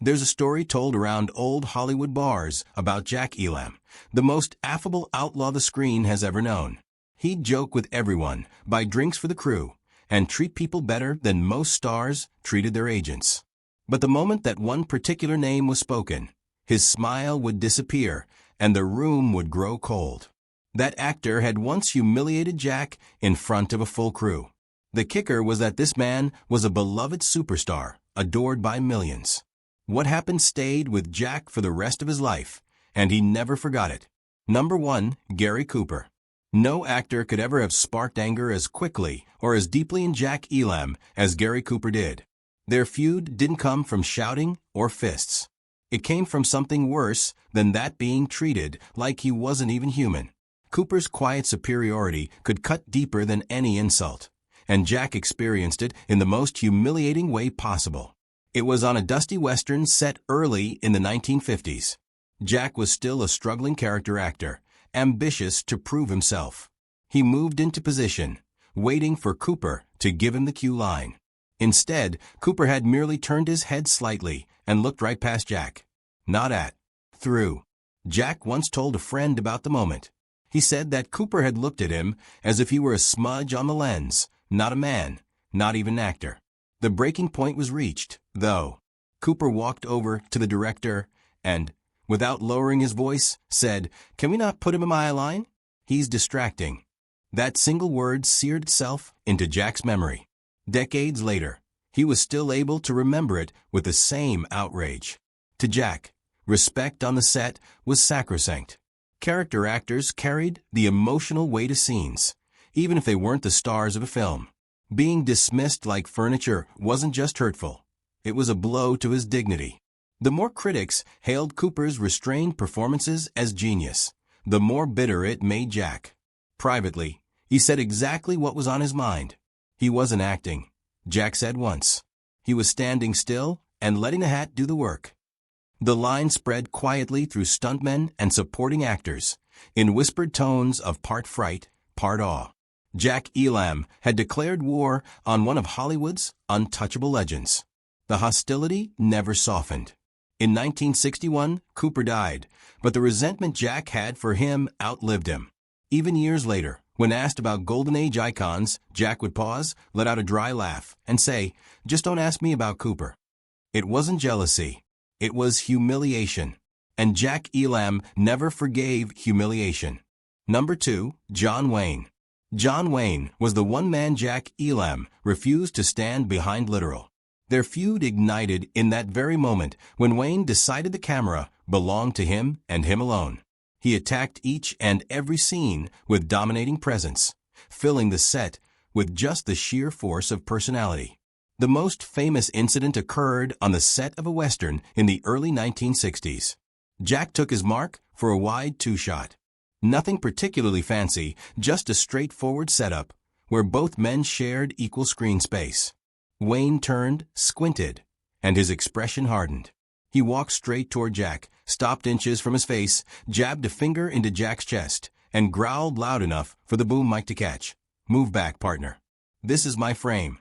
There's a story told around old Hollywood bars about Jack Elam, the most affable outlaw the screen has ever known. He'd joke with everyone, buy drinks for the crew, and treat people better than most stars treated their agents. But the moment that one particular name was spoken, his smile would disappear, and the room would grow cold. That actor had once humiliated Jack in front of a full crew. The kicker was that this man was a beloved superstar, adored by millions. What happened stayed with Jack for the rest of his life, and he never forgot it. Number 1. Gary Cooper. No actor could ever have sparked anger as quickly or as deeply in Jack Elam as Gary Cooper did. Their feud didn't come from shouting or fists. It came from something worse than that, being treated like he wasn't even human. Cooper's quiet superiority could cut deeper than any insult, and Jack experienced it in the most humiliating way possible. It was on a dusty western set early in the 1950s. Jack was still a struggling character actor, ambitious to prove himself. He moved into position, waiting for Cooper to give him the cue line. Instead, Cooper had merely turned his head slightly and looked right past Jack. Not at, through. Jack once told a friend about the moment. He said that Cooper had looked at him as if he were a smudge on the lens, not a man, not even an actor. The breaking point was reached, though. Cooper walked over to the director and, without lowering his voice, said, "Can we not put him in my line? He's distracting." That single word seared itself into Jack's memory. Decades later, he was still able to remember it with the same outrage. To Jack, respect on the set was sacrosanct. Character actors carried the emotional weight of scenes, even if they weren't the stars of a film. Being dismissed like furniture wasn't just hurtful. It was a blow to his dignity. The more critics hailed Cooper's restrained performances as genius, the more bitter it made Jack. Privately, he said exactly what was on his mind. He wasn't acting, Jack said once. He was standing still and letting the hat do the work. The line spread quietly through stuntmen and supporting actors, in whispered tones of part fright, part awe. Jack Elam had declared war on one of Hollywood's untouchable legends. The hostility never softened. In 1961, Cooper died, but the resentment Jack had for him outlived him. Even years later, when asked about Golden Age icons, Jack would pause, let out a dry laugh, and say, "Just don't ask me about Cooper." It wasn't jealousy. It was humiliation. And Jack Elam never forgave humiliation. Number 2. John Wayne. John Wayne was the one man Jack Elam refused to stand behind literal. Their feud ignited in that very moment when Wayne decided the camera belonged to him and him alone. He attacked each and every scene with dominating presence, filling the set with just the sheer force of personality. The most famous incident occurred on the set of a Western in the early 1960s. Jack took his mark for a wide two-shot. Nothing particularly fancy, just a straightforward setup where both men shared equal screen space. Wayne turned, squinted, and his expression hardened. He walked straight toward Jack, stopped inches from his face, jabbed a finger into Jack's chest, and growled loud enough for the boom mic to catch. "Move back, partner. This is my frame."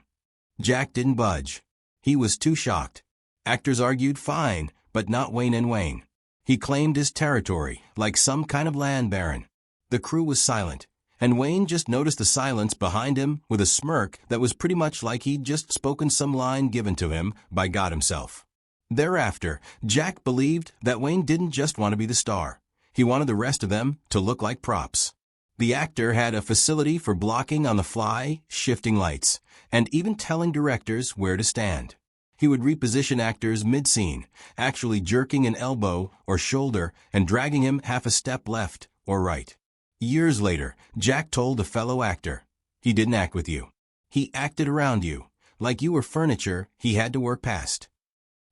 Jack didn't budge. He was too shocked. Actors argued fine, but not Wayne and Wayne. He claimed his territory, like some kind of land baron. The crew was silent, and Wayne just noticed the silence behind him with a smirk that was pretty much like he'd just spoken some line given to him by God himself. Thereafter, Jack believed that Wayne didn't just want to be the star. He wanted the rest of them to look like props. The actor had a facility for blocking on the fly, shifting lights, and even telling directors where to stand. He would reposition actors mid-scene, actually jerking an elbow or shoulder and dragging him half a step left or right. Years later, Jack told a fellow actor, "He didn't act with you. He acted around you, like you were furniture he had to work past."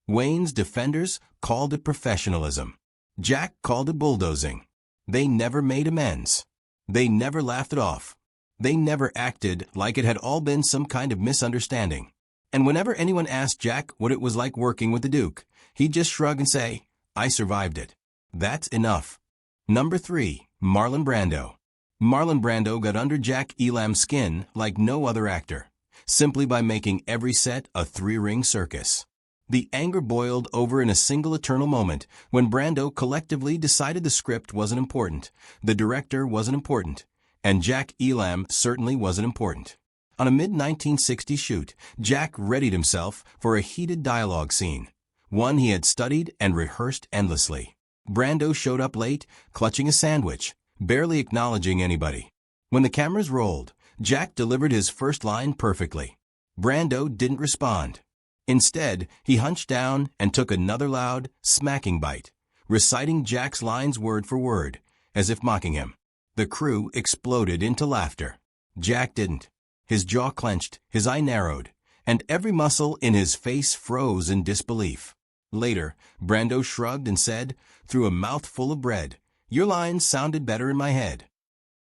Wayne's defenders called it professionalism. Jack called it bulldozing. They never made amends. They never laughed it off. They never acted like it had all been some kind of misunderstanding. And whenever anyone asked Jack what it was like working with the Duke, he'd just shrug and say, "I survived it. That's enough." Number 3. Marlon Brando. Marlon Brando got under Jack Elam's skin like no other actor, simply by making every set a three-ring circus. The anger boiled over in a single eternal moment when Brando collectively decided the script wasn't important, the director wasn't important, and Jack Elam certainly wasn't important. On a mid-1960s shoot, Jack readied himself for a heated dialogue scene, one he had studied and rehearsed endlessly. Brando showed up late, clutching a sandwich, barely acknowledging anybody. When the cameras rolled, Jack delivered his first line perfectly. Brando didn't respond. Instead, he hunched down and took another loud, smacking bite, reciting Jack's lines word for word, as if mocking him. The crew exploded into laughter. Jack didn't. His jaw clenched, his eye narrowed, and every muscle in his face froze in disbelief. Later, Brando shrugged and said, through a mouthful of bread, "Your lines sounded better in my head."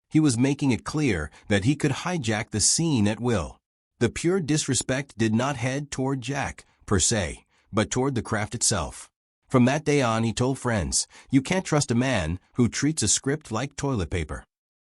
He was making it clear that he could hijack the scene at will. The pure disrespect did not head toward Jack, per se, but toward the craft itself. From that day on, he told friends, "You can't trust a man who treats a script like toilet paper."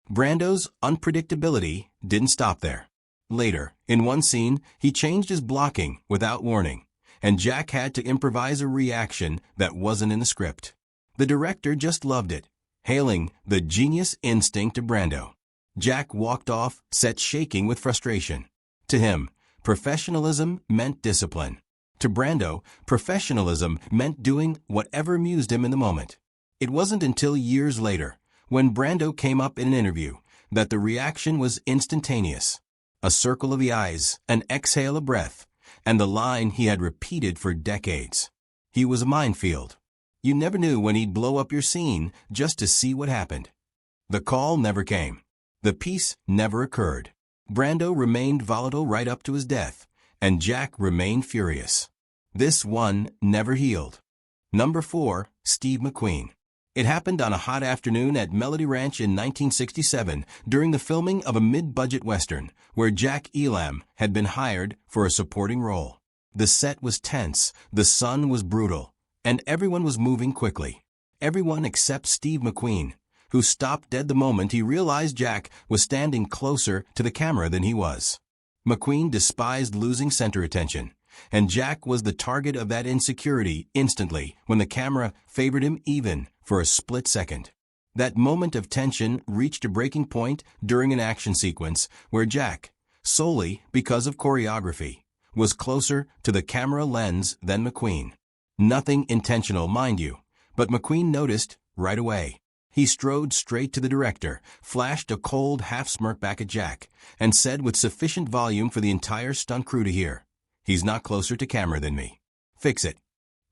Brando's unpredictability didn't stop there. Later, in one scene, he changed his blocking without warning, and Jack had to improvise a reaction that wasn't in the script. The director just loved it, hailing the genius instinct of Brando. Jack walked off, set shaking with frustration. To him, professionalism meant discipline. To Brando, professionalism meant doing whatever amused him in the moment. It wasn't until years later, when Brando came up in an interview, that the reaction was instantaneous. A circle of the eyes, an exhale of breath, and the line he had repeated for decades. He was a minefield. You never knew when he'd blow up your scene just to see what happened. The call never came. The piece never occurred. Brando remained volatile right up to his death, and Jack remained furious. This one never healed. Number 4, Steve McQueen. It happened on a hot afternoon at Melody Ranch in 1967 during the filming of a mid-budget western where Jack Elam had been hired for a supporting role. The set was tense, the sun was brutal, and everyone was moving quickly. Everyone except Steve McQueen, who stopped dead the moment he realized Jack was standing closer to the camera than he was. McQueen despised losing center attention, and Jack was the target of that insecurity instantly when the camera favored him even for a split second. That moment of tension reached a breaking point during an action sequence where Jack, solely because of choreography, was closer to the camera lens than McQueen. Nothing intentional, mind you, but McQueen noticed right away. He strode straight to the director, flashed a cold half-smirk back at Jack, and said with sufficient volume for the entire stunt crew to hear, "He's not closer to camera than me. Fix it."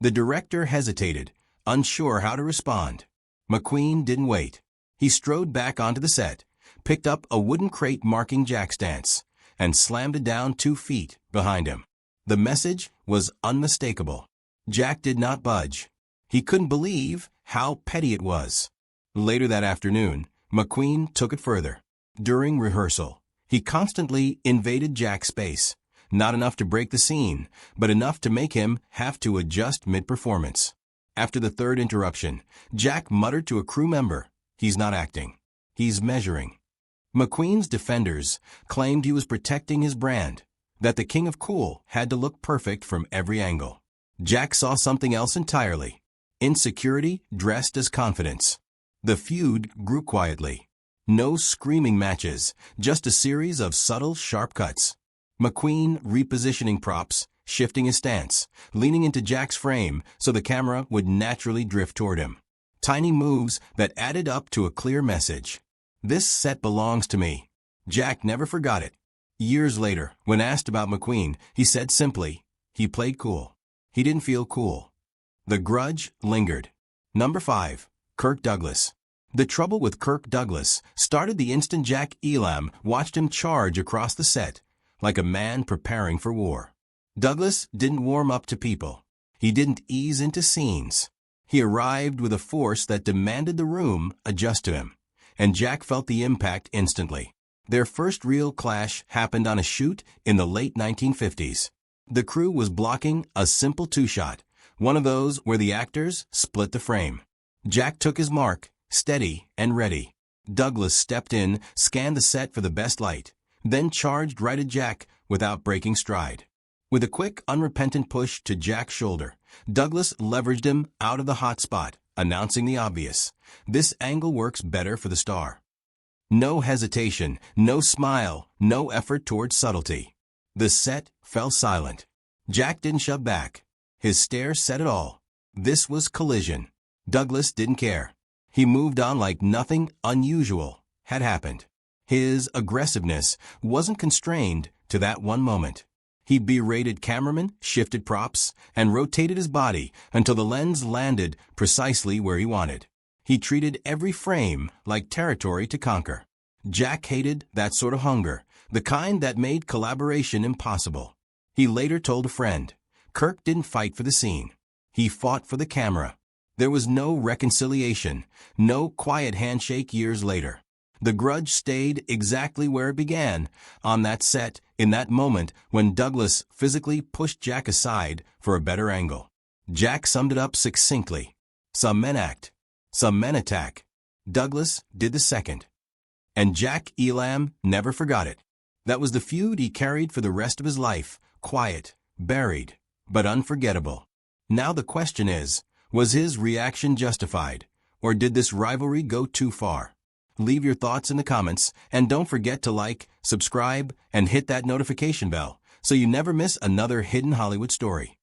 The director hesitated, unsure how to respond. McQueen didn't wait. He strode back onto the set, picked up a wooden crate marking Jack's stance, and slammed it down 2 feet behind him. The message was unmistakable. Jack did not budge. He couldn't believe how petty it was. Later that afternoon, McQueen took it further. During rehearsal, he constantly invaded Jack's space, not enough to break the scene, but enough to make him have to adjust mid-performance. After the third interruption, Jack muttered to a crew member, "He's not acting. He's measuring." McQueen's defenders claimed he was protecting his brand, that the King of Cool had to look perfect from every angle. Jack saw something else entirely. Insecurity dressed as confidence. The feud grew quietly. No screaming matches, just a series of subtle, sharp cuts. McQueen repositioning props, shifting his stance, leaning into Jack's frame so the camera would naturally drift toward him. Tiny moves that added up to a clear message. "This set belongs to me." Jack never forgot it. Years later, when asked about McQueen, he said simply, "He played cool. He didn't feel cool." The grudge lingered. Number 5, Kirk Douglas. The trouble with Kirk Douglas started the instant Jack Elam watched him charge across the set, like a man preparing for war. Douglas didn't warm up to people. He didn't ease into scenes. He arrived with a force that demanded the room adjust to him, and Jack felt the impact instantly. Their first real clash happened on a shoot in the late 1950s. The crew was blocking a simple 2-shot, one of those where the actors split the frame. Jack took his mark, steady and ready. Douglas stepped in, scanned the set for the best light, then charged right at Jack without breaking stride. With a quick, unrepentant push to Jack's shoulder, Douglas leveraged him out of the hot spot, announcing the obvious. This angle works better for the star. No hesitation, no smile, no effort towards subtlety. The set fell silent. Jack didn't shove back. His stare said it all. This was collision. Douglas didn't care. He moved on like nothing unusual had happened. His aggressiveness wasn't constrained to that one moment. He berated cameramen, shifted props, and rotated his body until the lens landed precisely where he wanted. He treated every frame like territory to conquer. Jack hated that sort of hunger, the kind that made collaboration impossible. He later told a friend, Kirk didn't fight for the scene. He fought for the camera. There was no reconciliation, no quiet handshake years later. The grudge stayed exactly where it began, on that set, in that moment when Douglas physically pushed Jack aside for a better angle. Jack summed it up succinctly. Some men act. Some men attack. Douglas did the second. And Jack Elam never forgot it. That was the feud he carried for the rest of his life, quiet, buried, but unforgettable. Now the question is, was his reaction justified, or did this rivalry go too far? Leave your thoughts in the comments, and don't forget to like, subscribe, and hit that notification bell so you never miss another Hidden Hollywood story.